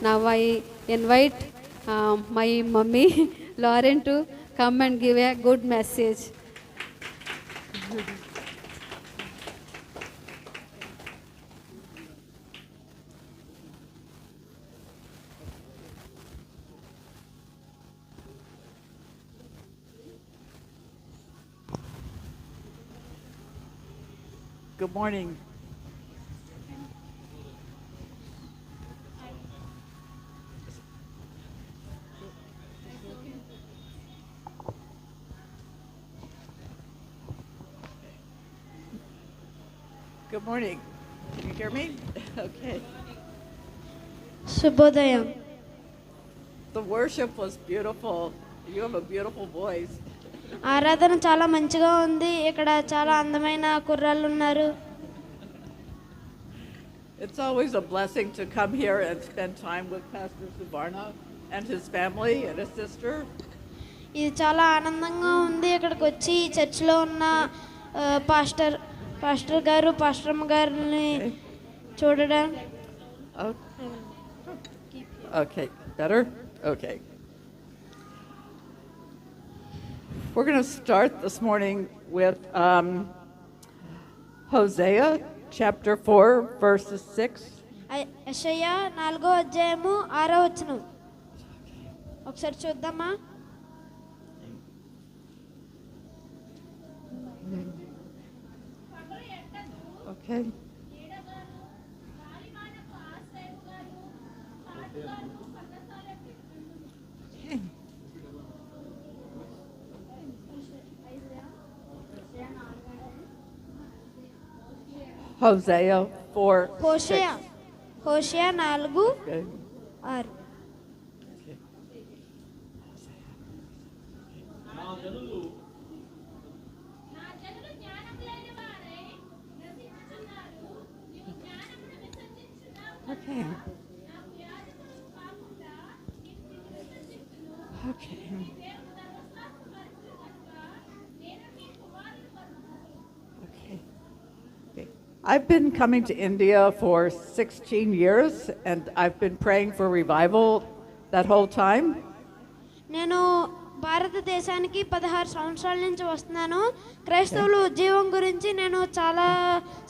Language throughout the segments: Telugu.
Now I invite my mummy Lauren to come and give a good message. Good morning. Good morning. Can you hear me? Okay. శుభోదయం. The worship was beautiful. You have a beautiful voice. ఆరాధన చాలా మంచిగా ఉంది. ఇక్కడ చాలా అందమైన కుర్రాళ్ళు ఉన్నారు. It's always a blessing to come here and spend time with Pastor Subarna and his family and his sister. ఇది చాలా ఆనందంగా ఉంది. ఇక్కడికి వచ్చి చర్చిలో ఉన్న పాస్టర్ గారు పాస్టరమ్మ గారిని చూడడం. Okay, better? Okay. We're going to start this morning with Hosea chapter 4, verses 6. యెషయా 4వ అధ్యాయము 6వ వచనం. ఒకసారి చూద్దామా? Okay. Hosea 4, 6. హోషేయ 4, Okay. 6. Okay. Okay. Okay. Okay. I've been coming to India for 16 years, and I've been praying for revival that whole time. నేను భారతదేశానికి 16 సంవత్సరాల నుంచి వస్తున్నాను. క్రైస్తవుల ఉద్యోగం గురించి నేను చాలా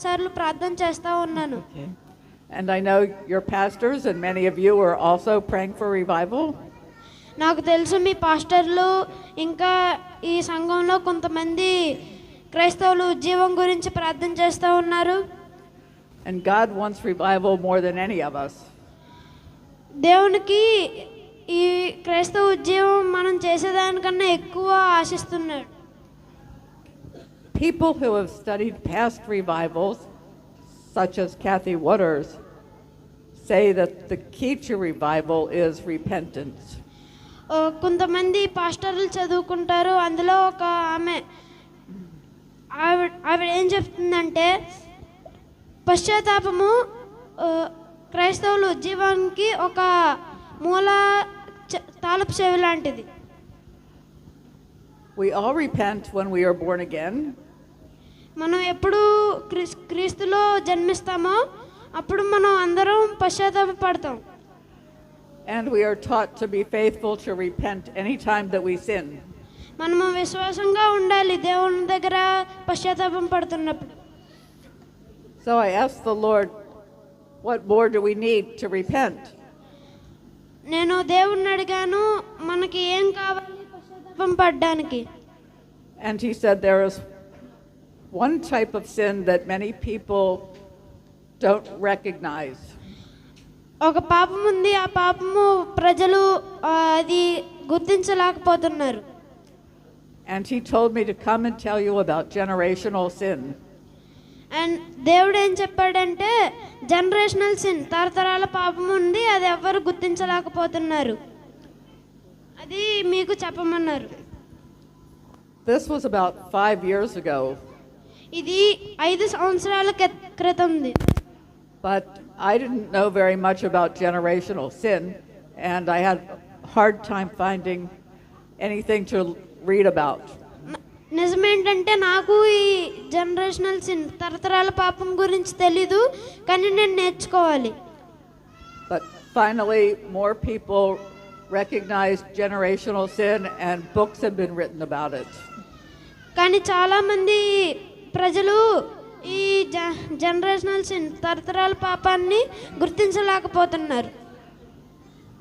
సార్లు ప్రార్థన చేస్తూ ఉన్నాను. Okay. And I know your pastors and many of you are also praying for revival. నాకు తెలుసు మీ పాస్టర్లు ఇంకా ఈ సంఘంలో కొంతమంది క్రైస్తవుల ఉద్యోగం గురించి ప్రార్థన చేస్తూ ఉన్నారు. And God wants revival more than any of us. దేవునికి ఈ క్రైస్తవ ఉద్యోగం మనం చేసేదానికన్నా ఎక్కువ ఆశిస్తున్నాడు. People who have studied past revivals, such as Kathy Waters, say that the key to revival is repentance. కొంతమంది పాస్టర్లు చదువుకుంటారు. అందులో ఒక ఆవిడ ఏం చెప్తుందంటే పశ్చాత్తాపము క్రైస్తవుల ఉద్యమానికి ఒక మూల తాళపు చెవి లాంటిది. We all repent when we are born again. మనం ఎప్పుడు క్రీస్తులో జన్మిస్తామో అప్పుడు మనం అందరం పశ్చాత్తాపడతాం. And we are taught to be faithful to repent any time that we sin. మనము విశ్వాసంగా ఉండాలి దేవుని దగ్గర పశ్చాత్తాపం పడుతున్నప్పుడు. So I asked the Lord, what more do we need to repent? నేను దేవుణ్ణి అడిగాను మనకి ఏం కావాలి పశ్చాత్తాపం పడడానికి. And he said there is one type of sin that many people don't recognize. ఒక పాపం ఉంది. ఆ పాపము ప్రజలు అది గుర్తించలేకపోతున్నారు. And he told me to come and tell you about generational sin. And దేవుడు ఏం చెప్పాడంటే జనరేషనల్ సిన్, తరతరాల పాపం ఉంది, అది ఎవరు గుర్తించలేకపోతున్నారు, అది మీకు చెప్పమన్నారు. This was about 5 years ago. ఇది 5 సంవత్సరాల క్రితంది. But I didn't know very much about generational sin, and I had a hard time finding anything to read about. నిజమేంటంటే నాకు ఈ జనరేషనల్ సిన్, తరతరాల పాపం గురించి తెలీదు, కానీ నేను నేర్చుకోవాలి. But Finally, more people recognize generational sin, and books have been written about it. కానీ చాలామంది ప్రజలు ఈ జనరేషనల్ సిన్ తరతరాల పాపాన్ని గుర్తించలేకపోతున్నారు.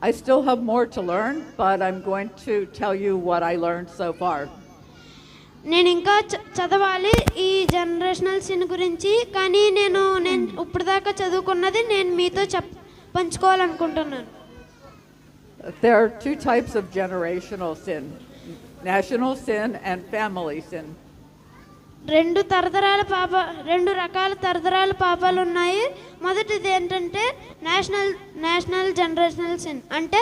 I still have more to learn, but I'm going to tell you what I learned so far. నేను ఇంకా చదవాలి ఈ జనరేషనల్ సిన్ గురించి, కానీ నేను ఇప్పుడు దాకా చదువుకున్నది నేను మీతో పంచుకోవాలనుకుంటున్నాను. There are two types of generational sin: national sin and family sin. రెండు రకాల తరతరాల పాపాలు ఉన్నాయి. మొదటిది ఏంటంటే నేషనల్ జనరేషనల్ సిన్, అంటే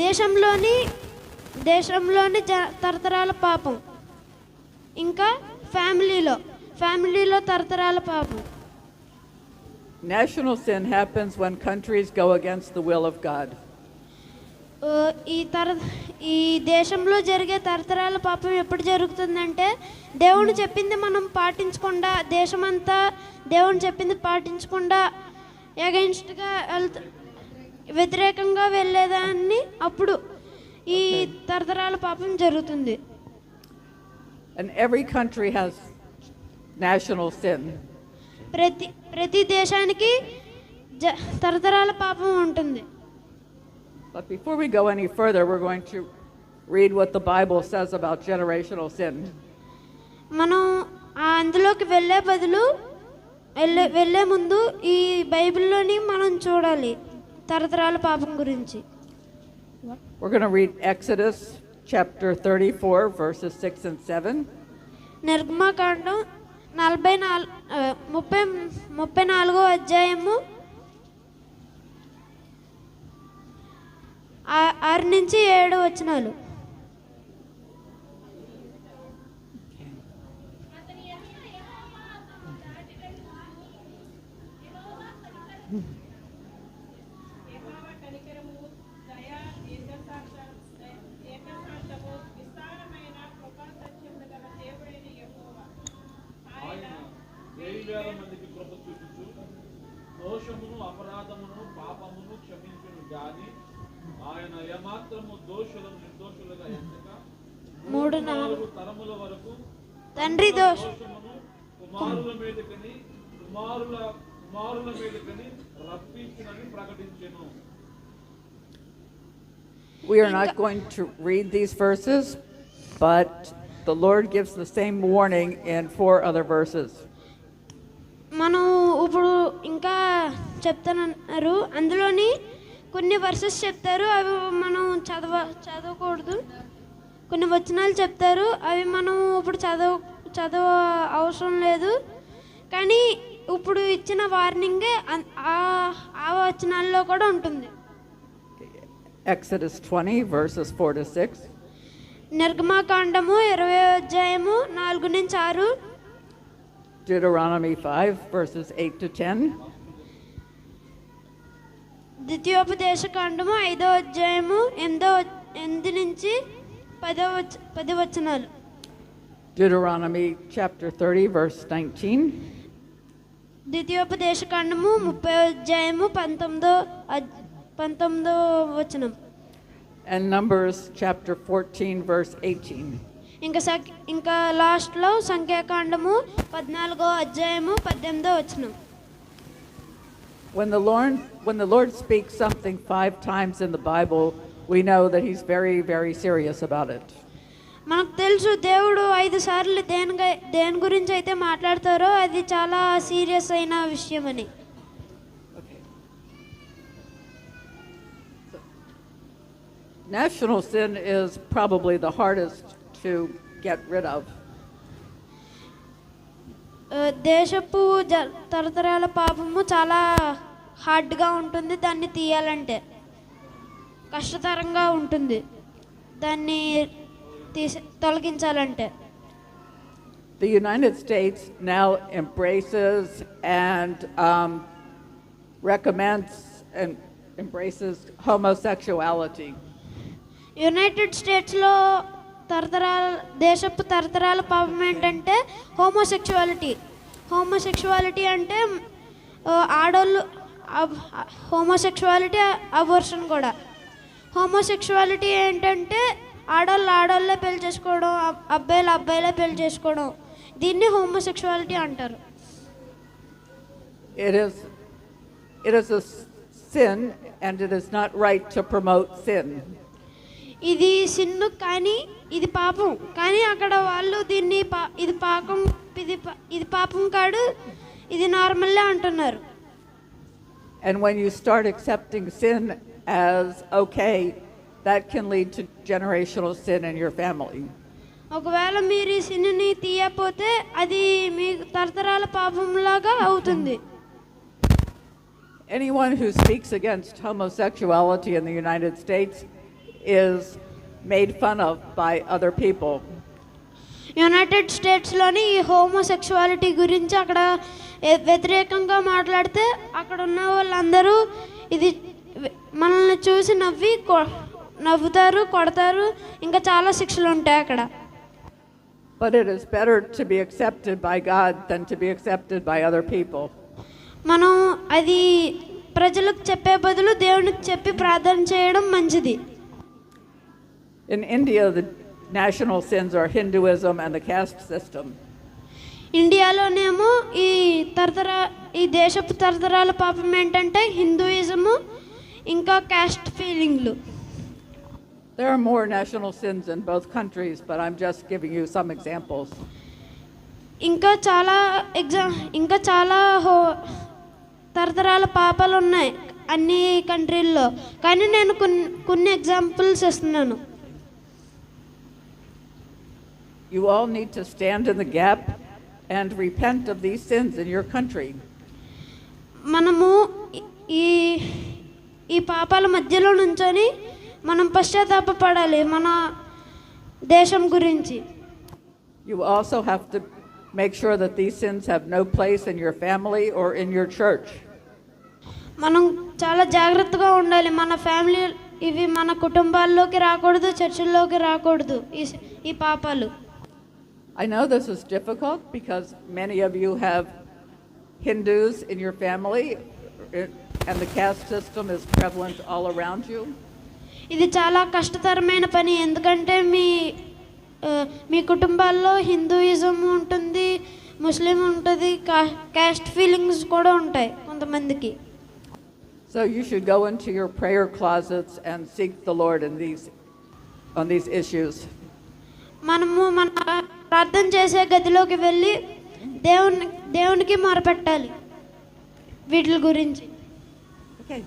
దేశంలోని తరతరాల పాపం. ఇంకా ఫ్యామిలీలో తరతరాల పాపం. National sin happens when countries go against the will of God. ఈ దేశంలో జరిగే తరతరాల పాపం ఎప్పుడు జరుగుతుందంటే దేవుడు చెప్పింది మనం పాటించకుండా, దేశమంతా దేవుడు చెప్పింది పాటించకుండా అగైన్స్ట్గా వ్యతిరేకంగా వెళ్ళేదాన్ని అప్పుడు ఈ తరతరాల పాపం జరుగుతుంది. And every country has national sin. ప్రతి దేశానికి తరతరాల పాపం ఉంటుంది. But before we go any further, we're going to read what the Bible says about generational sin. మనం అందులోకి వెళ్ళే ముందు ఈ బైబిల్లోని మనం చూడాలి తరతరాల పాపం గురించి. We're going to read Exodus chapter 34, verses 6 and 7. నిర్గమకాండం 34వ అధ్యాయము 6 నుంచి 7 వచనాలు. మందికి కృప చూపుచు దోషమును అపరాధమును పాపమును క్షమించును గాని ఆయన ఏమాత్రము దోషులను నిర్దోషులుగా ఎంచక 3-4 తరముల వరకు తండ్రి దోషమును కుమారుల మీదకని రప్పించునని ప్రకటించెను. We are not going to read these verses, but the Lord gives the same warning in 4 other verses. మనం ఇప్పుడు ఇంకా చెప్తానన్నారు, అందులోని కొన్ని వర్సెస్ చెప్తారు, అవి మనం చదవకూడదు. కొన్ని వచనాలు చెప్తారు, అవి మనం ఇప్పుడు చదవ అవసరం లేదు. కానీ ఇప్పుడు ఇచ్చిన వార్నింగే ఆ వచనాల్లో కూడా ఉంటుంది. Exodus 20, verses 4 to 6. నిర్గమకాండము 20వ అధ్యాయము 4 నుంచి 6. Deuteronomy 5, verses 8 to 10. ద్వితీయోపదేశకాండము 5వ అధ్యాయము 8 నుంచి 10 వచనాలు. Deuteronomy chapter 30, verse 19. ద్వితీయోపదేశకాండము 30వ అధ్యాయము 19వ వచనం. And Numbers chapter 14, verse 18. ఇంకా లాస్ట్లో సంఖ్యాకాండము 14వ అధ్యాయము 18వ వచనం. When the Lord speaks something 5 times in the Bible, we know that he's very, very serious about it. మనకు తెలుసు దేవుడు 5 సార్లు దేని గురించి అయితే మాట్లాడతారో అది చాలా సీరియస్ అయిన విషయం అని. National sin is probably the hardest to get rid of. దేశపు తరతరాల పాపము చాలా హార్డ్గా ఉంటుంది, దాన్ని తీయాలంటే కష్టతరంగా ఉంటుంది, దాన్ని తొలగించాలంటే. The United States now embraces and recommends and embraces homosexuality. United స్టేట్స్లో దేశపు తరతరాల పాపం ఏంటంటే హోమోసెక్షువాలిటీ అంటే హోమోసెక్షువాలిటీ, అబోర్షన్ కూడా. హోమోసెక్షువాలిటీ ఏంటంటే ఆడవాళ్ళే పెళ్లి చేసుకోవడం, అబ్బాయిలే పెళ్లి చేసుకోవడం, దీన్ని హోమోసెక్షువాలిటీ అంటారు. It is a sin and it is not right to promote sin. ఇది సిన్ను కానీ ఇది పాపం, కానీ అక్కడ వాళ్ళు దీన్ని ఇది పాపం, ఇది పాపం కాదు, ఇది నార్మల్లే అంటున్నారు. And when you start accepting sin as okay, that can lead to generational sin in your family. ఒకవేళ మీరు ఈ సిన్ని తీయకపోతే అది మీ తరతరాల పాపంలాగా అవుతుంది. Anyone who speaks against homosexuality in the United States is made fun of by other people. United స్టేట్స్లోని ఈ హోమోసెక్షువాలిటీ గురించి అక్కడ వ్యతిరేకంగా మాట్లాడితే అక్కడ ఉన్న వాళ్ళందరూ ఇది మనల్ని చూసి నవ్వుతారు, కొడతారు, ఇంకా చాలా శిక్షలు ఉంటాయి అక్కడ. But it is better to be accepted by God than to be accepted by other people. మనం అది ప్రజలకు చెప్పే బదులు దేవునికి చెప్పి ప్రార్థన చేయడం మంచిది. In India, the national sins are Hinduism and the caste system. ఇండియాలోనేమో ఈ దేశపు తరతరాల పాపం ఏంటంటే హిందూయిజము, ఇంకా caste ఫీలింగ్లు. There are more national sins in both countries, but I'm just giving you some examples. ఇంకా చాలా తరతరాల పాపాలు ఉన్నాయి అన్ని కంట్రీల్లో, కానీ నేను కొన్ని ఎగ్జాంపుల్స్ ఇస్తున్నాను. You all need to stand in the gap and repent of these sins in your country. మనము ఈ పాపాల మధ్యలో నుంచొని మనం పశ్చాత్తాపపడాలి మన దేశం గురించి. You also have to make sure that these sins have no place in your family or in your church. మనం చాలా జాగ్రత్తగా ఉండాలి. మన ఫ్యామిలీ ఇవి మన కుటుంబాల్లోకి రాకూడదు, చర్చిల్లోకి రాకూడదు ఈ పాపాలు. I know this is difficult because many of you have Hindus in your family and the caste system is prevalent all around you. ఇది చాలా కష్టతరమైన పని, ఎందుకంటే మీ కుటుంబాల్లో హిందూయిజం ఉంటుంది, ముస్లిం ఉంటుంది, కాస్ట్ ఫీలింగ్స్ కూడా ఉంటాయి కొంతమందికి. So you should go into your prayer closets and seek the Lord on these issues. మనము మన ప్రార్థన చేసే గదిలోకి వెళ్ళి దేవునికి మొరపెట్టాలి వీటి గురించి. Okay.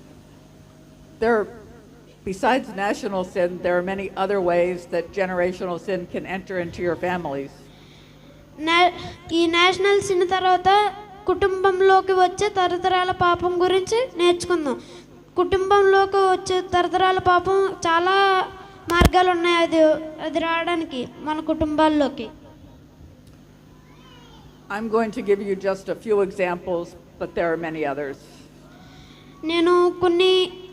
Besides national sin, there are many other ways that generational sin can enter into your families. ఈ నేషనల్ సిన్ తర్వాత కుటుంబంలోకి వచ్చే తరతరాల పాపం గురించి నేర్చుకుందాం. కుటుంబంలోకి వచ్చే తరతరాల పాపం చాలా మార్గాలు ఉన్నాయి అది రావడానికి మన కుటుంబాల్లోకి. I'm going to give you just a few examples, but there are many others. నేను కొన్ని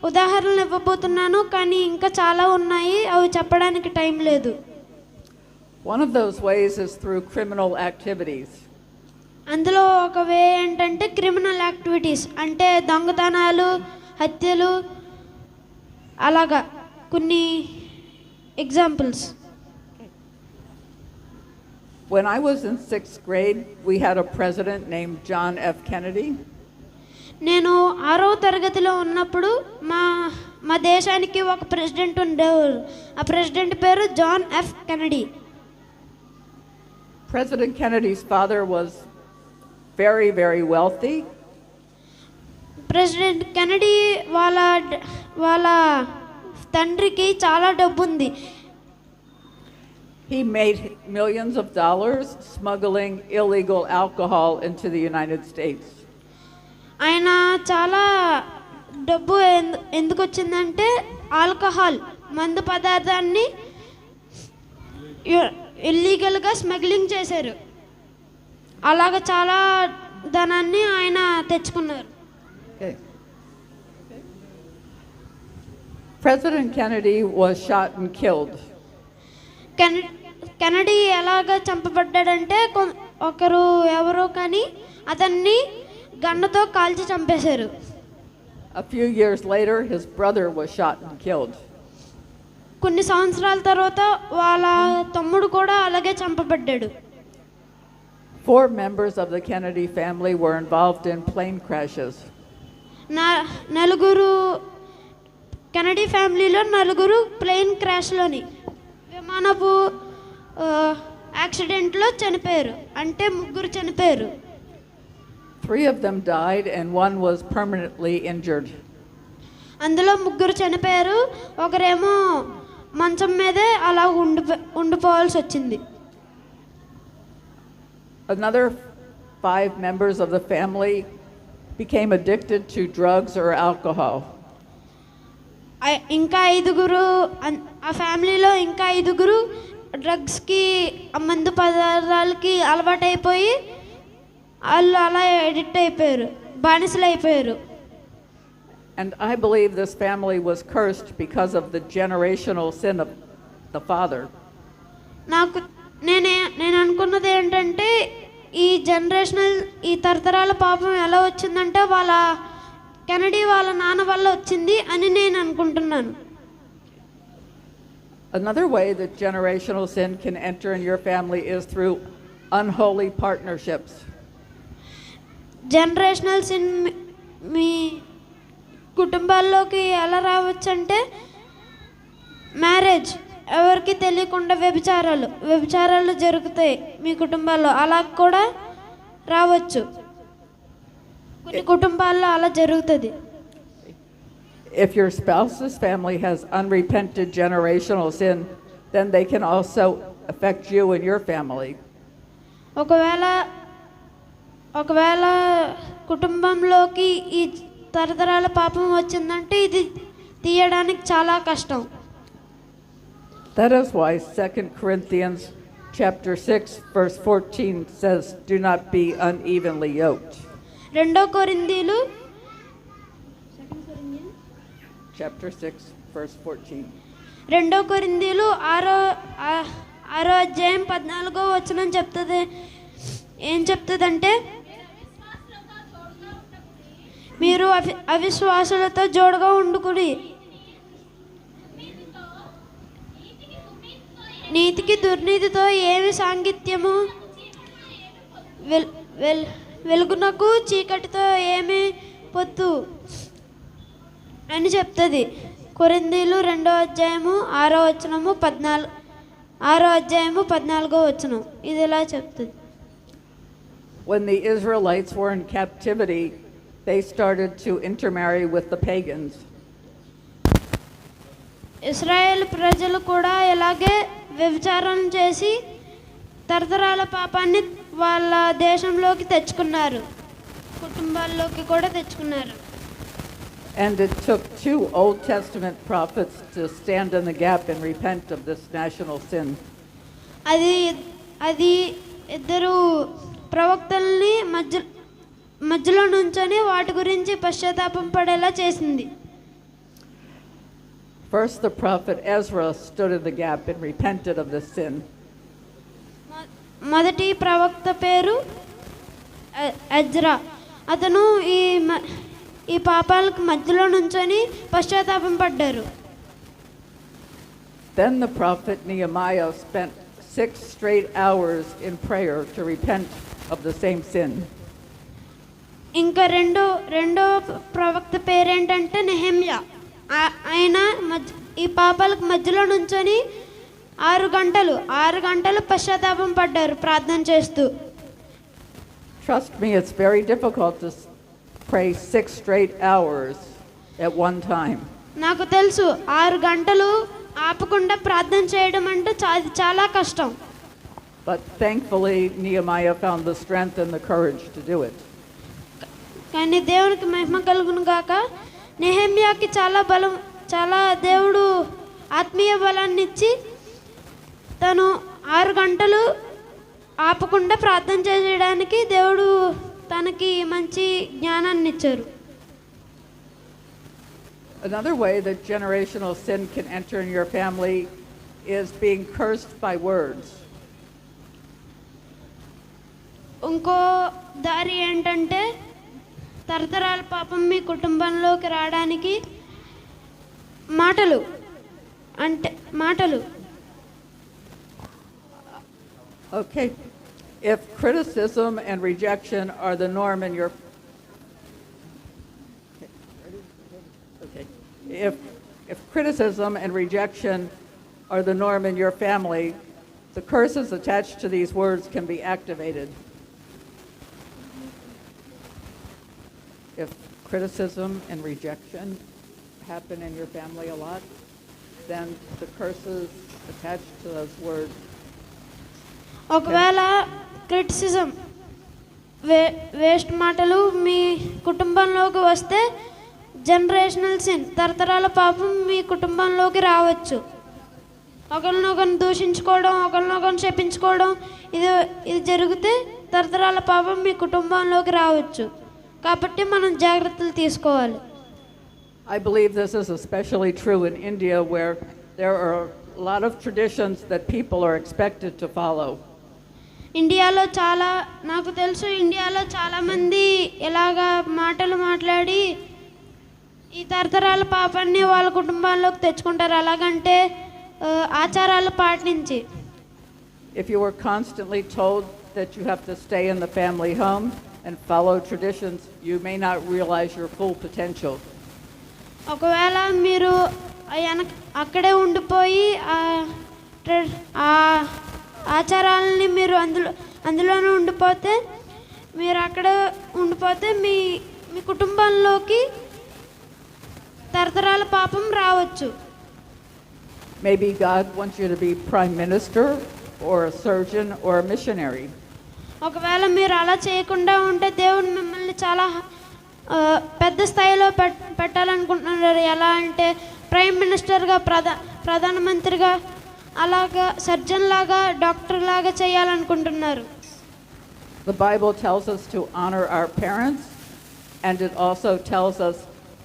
ఉదాహరణలు ఇవ్వబోతున్నాను, కానీ ఇంకా చాలా ఉన్నాయి, అవి చెప్పడానికి టైం లేదు. One of those ways is through criminal activities. అందులో ఒక వే ఏంటంటే క్రిమినల్ యాక్టివిటీస్, అంటే దొంగతనాలు, హత్యలు, అలాగా కొన్ని examples. When I was in 6th grade, we had a president named John F. Kennedy. నేను 6వ తరగతిలో ఉన్నప్పుడు మా దేశానికి ఒక ప్రెసిడెంట్ ఉండేవారు. ఆ ప్రెసిడెంట్ పేరు John F Kennedy. President Kennedy's father was very, very wealthy. President Kennedy వాళ్ళ తండ్రికి చాలా డబ్బు ఉంది. He made millions of dollars smuggling illegal alcohol into the United States. ఆయన చాలా డబ్బు ఎందుకు వచ్చిందంటే ఆల్కహాల్ మందు పదార్థాన్ని ఇల్లీగల్గా స్మగ్లింగ్ చేశారు. అలాగ చాలా ధనాన్ని ఆయన తెచ్చుకున్నారు. Okay. President Kennedy was shot and killed. Kennedy ఎలాగ చంపబడ్డాడంటే ఎవరో కానీ అతన్ని గన్నుతో కాల్చి చంపేశారు. A few years later, his brother was shot and killed. కొన్ని సంవత్సరాల తర్వాత వాళ్ళ తమ్ముడు కూడా అలాగే చంపబడ్డాడు. 4 members of the Kennedy family were involved in plane crashes. నలుగురు కెనడీ ఫ్యామిలీలో నలుగురు ప్లేన్ క్రాష్లోని విమానపు యాక్సిడెంట్లో చనిపోయారు. అంటే ముగ్గురు చనిపోయారు. 3 of them died and 1 was permanently injured. అందులో ముగ్గురు చనిపోయారు. ఒకరేమో మంచం మీదే అలా ఉండిపోవాల్సి వచ్చింది. Another 5 members of the family became addicted to drugs or alcohol. ఇంకా 5గురు ఆ ఫ్యామిలీలో ఇంకా 5గురు డ్రగ్స్కి మందు పదార్థాలకి అలవాటైపోయి వాళ్ళు అలా ఎడిక్ట్ అయిపోయారు, బానిసలు అయిపోయారు. And I believe this family was cursed because of the generational sin of the father. నేను అనుకున్నది ఏంటంటే ఈ జనరేషనల్ ఈ తరతరాల పాపం ఎలా వచ్చిందంటే వాళ్ళ కెనడీ వాళ్ళ నాన్న వల్ల వచ్చింది అని నేను అనుకుంటున్నాను. Another way that generational sin can enter in your family is through unholy partnerships. Generational sin మీ కుటుంబాల్లోకి ఎలా రావచ్చు అంటే మ్యారేజ్ ఎవరికి తెలియకుండా వ్యభిచారాలు జరుగుతాయి మీ కుటుంబాల్లో, అలా కూడా రావచ్చు. కొన్ని కుటుంబాల్లో అలా జరుగుతుంది. If your spouse's family has unrepented generational sin, then they can also affect you and your family. ఒకవేళ కుటుంబంలోకి ఈ తరతరాల పాపం వచ్చిందంటే ఇది తీయడానికి చాలా కష్టం. That is why 2 Corinthians chapter 6 verse 14 says, "Do not be unevenly yoked." 2 కొరింథీలు Chapter 6 verse 14. 2 కొరింథీలు 6వ అధ్యాయం 14వ వచనం చెప్తుంది. ఏం చెప్తుందంటే మీరు అవిశ్వాసులతో జోడుగా ఉండుకుడి, నీతికి దుర్నీతితో ఏమి సాంగిత్యము, వెలుగునకు చీకటితో ఏమి పొత్తు అని చెప్తుంది. కొరింథీలు 2వ అధ్యాయము 6వ వచనము 6వ అధ్యాయము 14వ వచనం ఇది ఇలా చెప్తుంది. When the Israelites were in captivity, they started to intermarry with the pagans. Israel ప్రజలు కూడా ఇలాగే వ్యభిచారం చేసి తరతరాల పాపాన్ని వాళ్ళ దేశంలోకి తెచ్చుకున్నారు, కుటుంబాల్లోకి కూడా తెచ్చుకున్నారు. And it took 2 Old Testament prophets to stand in the gap and repent of this national sin. అది ఇద్దరు ప్రవక్తల్ని మధ్యలో నుంచొని వాటి గురించి పశ్చాత్తాపం పడేలా చేసింది. First, the prophet Ezra stood in the gap and repented of this sin. మొదటి ప్రవక్త పేరు ఎజ్రా. అతను ఈ పాపాలకు మధ్యలో నుంచొని పశ్చాత్తాపం పడ్డారు. Then the prophet Nehemiah spent 6 straight hours in prayer to repent of the same sin. ఇంకా రెండో ప్రవక్త పేరేంటంటే నెహెమ్యా. ఆయన ఈ పాపాలకు మధ్యలో నుంచొని 6 గంటలు పశ్చాత్తాపం పడ్డారు ప్రార్థన చేస్తూ. Trust me, it's very difficult to pray 6 straight hours at one time. నాకు తెలుసు 6 గంటలు ఆపకుండా ప్రార్థన చేయడం అంటే చాలా కష్టం. But thankfully, Nehemiah found the strength and the courage to do it. కానీ దేవునికి మహిమ కలుగును గాక, నెహెమ్యాకి చాలా దేవుడు ఆత్మీయ బలాన్ని ఇచ్చి తను 6 గంటలు ఆపకుండా ప్రార్థన చేయడానికి దేవుడు తనకి మంచి జ్ఞానాన్ని ఇచ్చారు. Another way that generational sin can enter in your family is being cursed by words. ఇంకో దారి ఏంటంటే తరతరాల పాపం మీ కుటుంబంలోకి రావడానికి మాటలు అంటే మాటలు. Okay. If criticism and rejection are the norm in your okay. If criticism and rejection are the norm in your family, the curses attached to these words can be activated. If criticism and rejection happen in your family a lot, then the curses attached to those words. ఒకవేళ క్రిటిసిజం వేస్ట్ మాటలు మీ కుటుంబంలోకి వస్తే జనరేషనల్ సిన్ తరతరాల పాపం మీ కుటుంబంలోకి రావచ్చు. ఒకరినొకరిని దూషించుకోవడం, ఒకరినొకరిని శపించుకోవడం, ఇది జరిగితే తరతరాల పాపం మీ కుటుంబంలోకి రావచ్చు. కాబట్టి మనం జాగ్రత్తలు తీసుకోవాలి. I believe this is especially true in India, where there are a lot of traditions that people are expected to follow. ఇండియాలో నాకు తెలుసు ఇండియాలో చాలామంది ఇలాగా మాటలు మాట్లాడి ఈ తరతరాల పాపాన్ని వాళ్ళ కుటుంబాల్లోకి తెచ్చుకుంటారు. ఎలాగంటే ఆచారాలు పాటించి. If you were constantly told that you have to stay in the family home and follow traditions, you may not realize your full potential. ఒకవేళ మీరు అక్కడే ఉండిపోయి ఆచారాలని మీరు అందులోనే ఉండిపోతే మీరు అక్కడ ఉండిపోతే మీ కుటుంబంలోకి తరతరాల పాపం రావచ్చు. Maybe God wants you to be prime minister or a surgeon or a missionary. ఒకవేళ మీరు అలా చేయకుండా ఉంటే దేవుడు మిమ్మల్ని చాలా పెద్ద స్థాయిలో పెట్టాలనుకుంటున్నారు. ఎలా అంటే ప్రైమ్ మినిస్టర్గా, ప్రధానమంత్రిగా, అలాగా సర్జన్ లాగా, డాక్టర్ లాగా చేయాలనుకుంటున్నారు. The Bible tells us to honor our parents, and it also tells us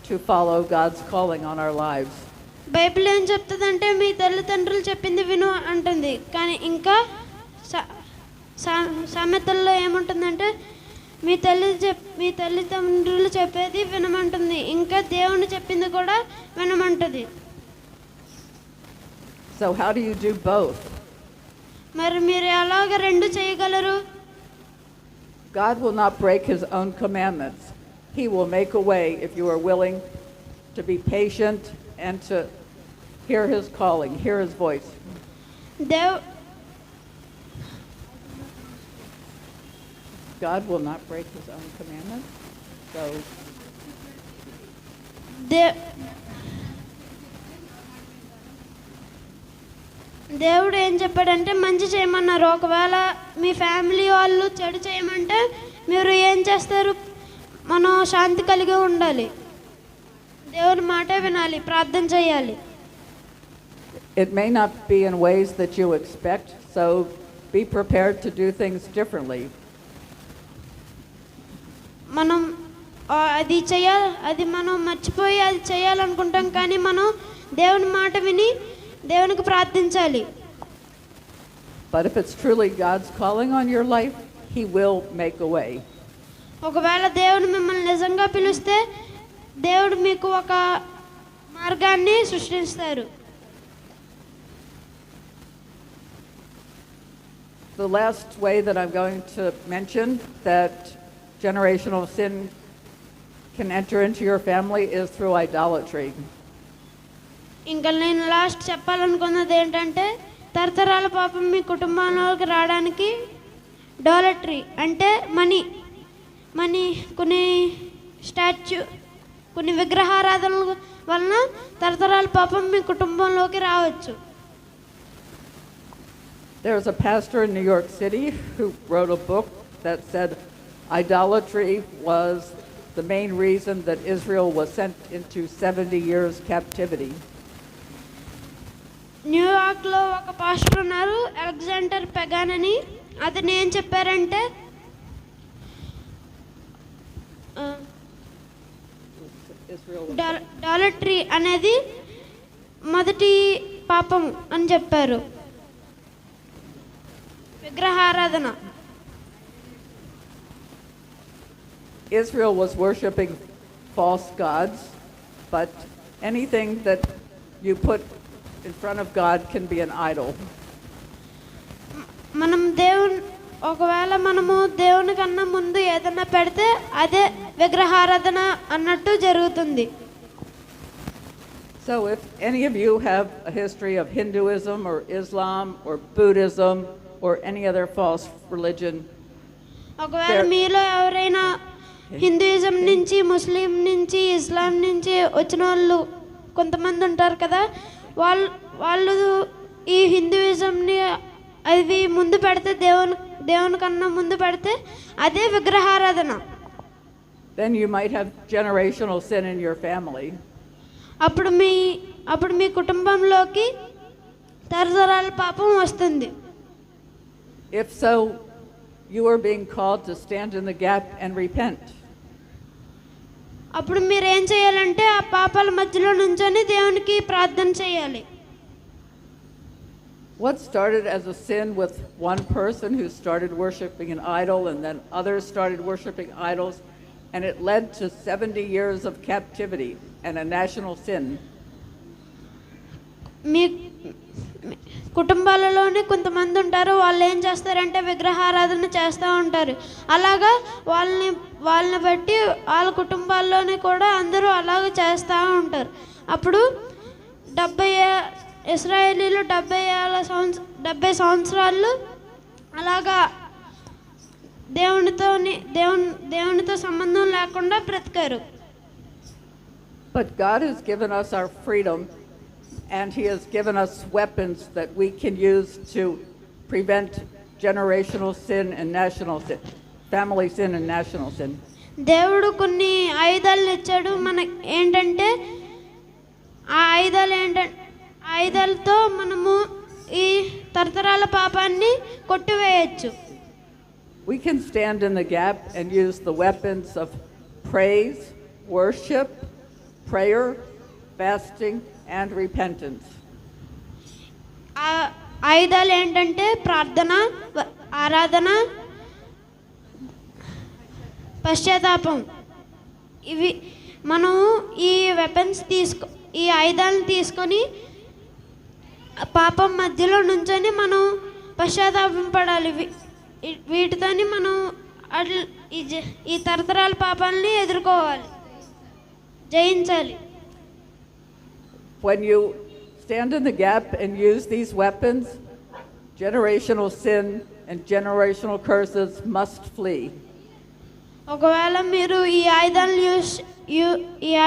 to follow God's calling on our lives. Bible ఏం చెప్తుందంటే మీ తల్లిదండ్రులు చెప్పింది విను అంటుంది. కానీ ఇంకా సామెతల్లో ఏముంటుందంటే మీ తల్లిదండ్రులు చెప్పేది వినమంటుంది. ఇంకా దేవుని చెప్పింది కూడా వినమంటుంది. So how do you do both? మరి మీరు ఎలాగ రెండు చేయగలరు? God will not break his own commandments. He will make a way if you are willing to be patient and to hear his calling, hear his voice. God will not break his own commandments. So దేవుడు ఏం చెప్పాడంటే మంచి చేయమన్నారు. ఒకవేళ మీ ఫ్యామిలీ వాళ్ళు చెడు చేయమంటే మీరు ఏం చేస్తారు? మనం శాంతి కలిగి ఉండాలి, దేవుని మాట వినాలి, ప్రార్థన చేయాలి. it may not be in ways that you expect, so be prepared to do things differently. మనం అది మనం మర్చిపోయి అది చేయాలనుకుంటాం. కానీ మనం దేవుని మాట విని దేవునికి ప్రార్థించాలి. But if it's truly God's calling on your life, he will make a way. ఒకవేళ దేవుడు మిమ్మల్ని నిజంగా పిలిస్తే దేవుడు మీకు ఒక మార్గాన్ని సృష్టిస్తారు. The last way that I'm going to mention that generational sin can enter into your family is through idolatry. ఇంకా నేను లాస్ట్ చెప్పాలనుకున్నది ఏంటంటే తరతరాల పాపం మీ కుటుంబంలోకి రావడానికి డాలట్రీ అంటే మనీ కొన్ని కొన్ని విగ్రహారాధనల వలన తరతరాల పాపం మీ కుటుంబంలోకి రావచ్చు. There's a pastor in New York City who wrote a book that said idolatry was the main reason that Israel was sent into 70 years captivity. న్యూయార్క్లో ఒక పాస్టర్ ఉన్నారు, అలెగ్జాండర్ పెగాన్ అని. అతను ఏం చెప్పారంటే డాలట్రీ అనేది మొదటి పాపం అని చెప్పారు, విగ్రహారాధన. Israel was worshiping false gods, but anything that you put in front of God can be an idol. మనం ఒకవేళ మనము దేవుని కన్నా ముందు ఏదైనా పెడితే అదే విగ్రహారాధన అన్నట్టు జరుగుతుంది. So if any of you have a history of Hinduism or Islam or Buddhism or any other false religion, ఒకవేళ మీలో ఎవరైనా హిందూయిజం నుంచి, ముస్లిం నుంచి, ఇస్లాం నుంచి వచ్చిన వాళ్ళు కొంతమంది ఉంటారు కదా, వాళ్ళు ఈ హిందూయిజంని అవి ముందు పెడితే దేవుని కన్నా ముందు పెడితే అదే విగ్రహారాధన. then you might have generational sin in your family. అప్పుడు మీ కుటుంబంలోకి తరతరాల పాపం వస్తుంది. If so, you are being called to stand in the gap and repent. అప్పుడు మీరు ఏం చేయాలంటే ఆ పాపాల మధ్యలో నుంచొని దేవునికి ప్రార్థన చేయాలి. What started as a sin with one person who started worshiping an idol, and then others started worshiping idols, and it led to 70 years of captivity and a national sin. మీ కుటుంబాలలోనే కొంతమంది ఉంటారు, వాళ్ళు ఏం చేస్తారంటే విగ్రహారాధన చేస్తూ ఉంటారు. అలాగా వాళ్ళని బట్టి వాళ్ళ కుటుంబాల్లోనే కూడా అందరూ అలాగ చేస్తూ ఉంటారు. అప్పుడు ఇశ్రాయేలీలు 70 సంవత్సరాలు అలాగా దేవునితో సంబంధం లేకుండా బ్రతికారు. But God has given us our freedom, and He has given us weapons that we can use to prevent generational sin and national sin, family sin and national sin. దేవుడు కొన్ని ఆయుధాలను ఇచ్చాడు మనకి. ఏంటంటే ఆ ఆయుధాలతో మనము ఈ తరతరాల పాపాన్ని కొట్టివేయచ్చు. We can stand in the gap and use the weapons of praise, worship, prayer, fasting, and repentance. ఆ ఆయుధాలు ఏంటంటే ప్రార్థన, ఆరాధన, పశ్చాత్తాపం. ఇవి మనం ఈ ఆయుధాలను తీసుకొని పాపం మధ్యలో నుంచొని మనం పశ్చాత్తాపం పడాలి. వీటితోని మనం ఈ తరతరాల పాపాలని ఎదుర్కోవాలి, జయించాలి. When you stand in the gap and use these weapons, generational sin and generational curses must flee. ఒకవేళ మీరు ఈ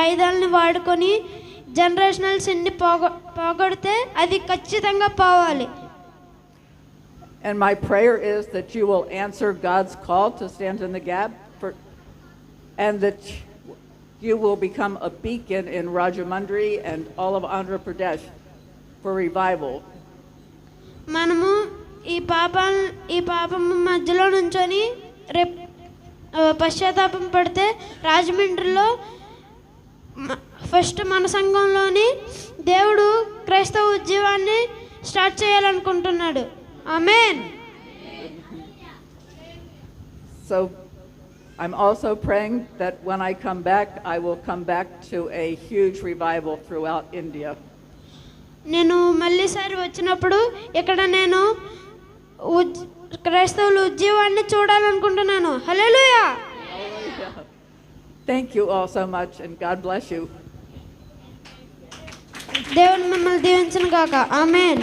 ఆయుధాలని వాడుకొని జనరేషనల్ సిన్ని పోగొడితే అది ఖచ్చితంగా పోవాలి. And my prayer is that you will answer God's call to stand in the gap, and that you will become a beacon in Rajamundry and all of Andhra Pradesh for revival. మనము ఈ పాపం మధ్యలో నుంచొని పశ్చాత్తాపం పడితే రాజమండ్రిలో ఫస్ట్ మన సంఘంలోని దేవుడు క్రైస్తవ ఉద్యమాన్ని స్టార్ట్ చేయాలనుకుంటున్నాడు. Amen. So I'm also praying that when I come back, I will come back to a huge revival throughout India. నేను మళ్ళీసారి వచ్చినప్పుడు ఇక్కడ నేను క్రైస్తవుల ఉద్యమాన్ని చూడాలనుకుంటున్నాను. హల్లెలూయా. Thank you all so much, and God bless you. దేవుడు మిమ్మల్ని దీవించును గాక. ఆమేన్.